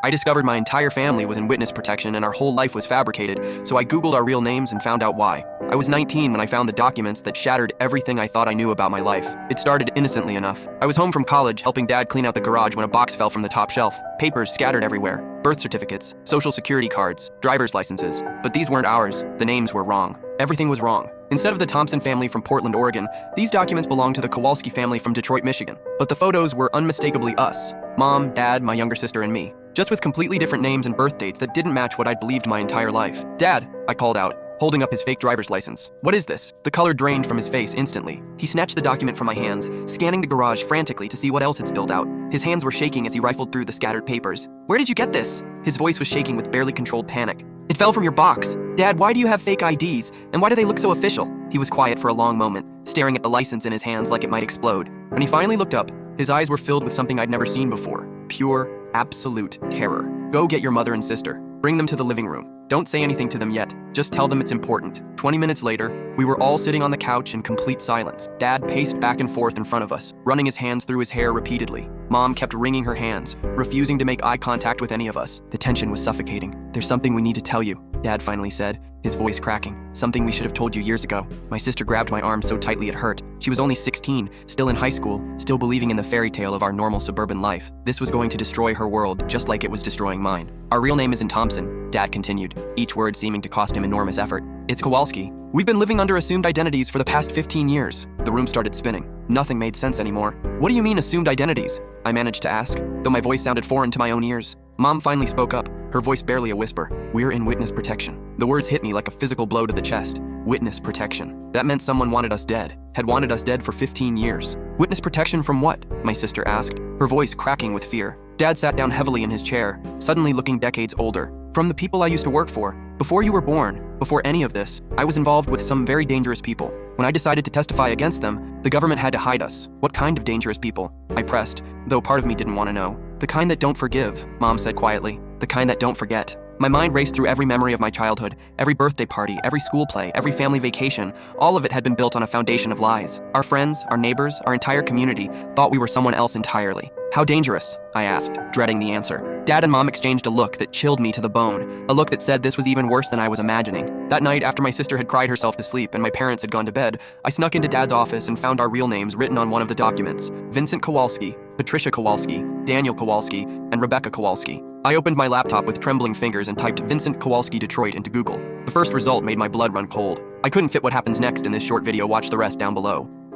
I discovered my entire family was in witness protection and our whole life was fabricated, so I Googled our real names and found out why. I was 19 when I found the documents that shattered everything I thought I knew about my life. It started innocently enough. I was home from college helping Dad clean out the garage when a box fell from the top shelf. Papers scattered everywhere. Birth certificates, social security cards, driver's licenses. But these weren't ours. The names were wrong. Everything was wrong. Instead of the Thompson family from Portland, Oregon, these documents belonged to the Kowalski family from Detroit, Michigan. But the photos were unmistakably us. Mom, Dad, my younger sister, and me. Just with completely different names and birth dates that didn't match what I'd believed my entire life. Dad, I called out, holding up his fake driver's license. What is this? The color drained from his face instantly. He snatched the document from my hands, scanning the garage frantically to see what else had spilled out. His hands were shaking as he rifled through the scattered papers. Where did you get this? His voice was shaking with barely controlled panic. It fell from your box. Dad, why do you have fake IDs? And why do they look so official? He was quiet for a long moment, staring at the license in his hands like it might explode. When he finally looked up, his eyes were filled with something I'd never seen before. Pure, absolute terror. Go get your mother and sister. Bring them to the living room. Don't say anything to them yet. Just tell them it's important. 20 minutes later, we were all sitting on the couch in complete silence. Dad paced back and forth in front of us, running his hands through his hair repeatedly. Mom kept wringing her hands, refusing to make eye contact with any of us. The tension was suffocating. There's something we need to tell you, Dad finally said, his voice cracking. Something we should have told you years ago. My sister grabbed my arm so tightly it hurt. She was only 16, still in high school, still believing in the fairy tale of our normal suburban life. This was going to destroy her world, just like it was destroying mine. Our real name isn't Thompson, Dad continued, each word seeming to cost him enormous effort. It's Kowalski. We've been living under assumed identities for the past 15 years. The room started spinning. Nothing made sense anymore. What do you mean assumed identities? I managed to ask, though my voice sounded foreign to my own ears. Mom finally spoke up, her voice barely a whisper. We're in witness protection. The words hit me like a physical blow to the chest. Witness protection. That meant someone wanted us dead, had wanted us dead for 15 years. Witness protection from what? My sister asked, her voice cracking with fear. Dad sat down heavily in his chair, suddenly looking decades older. From the people I used to work for. Before you were born, before any of this, I was involved with some very dangerous people. When I decided to testify against them, the government had to hide us. What kind of dangerous people? I pressed, though part of me didn't want to know. The kind that don't forgive, Mom said quietly. The kind that don't forget. My mind raced through every memory of my childhood, every birthday party, every school play, every family vacation. All of it had been built on a foundation of lies. Our friends, our neighbors, our entire community thought we were someone else entirely. How dangerous? I asked, dreading the answer. Dad and Mom exchanged a look that chilled me to the bone, a look that said this was even worse than I was imagining. That night, after my sister had cried herself to sleep and my parents had gone to bed, I snuck into Dad's office and found our real names written on one of the documents. Vincent Kowalski, Patricia Kowalski, Daniel Kowalski, and Rebecca Kowalski. I opened my laptop with trembling fingers and typed Vincent Kowalski Detroit into Google. The first result made my blood run cold. I couldn't fit what happens next in this short video. Watch the rest down below.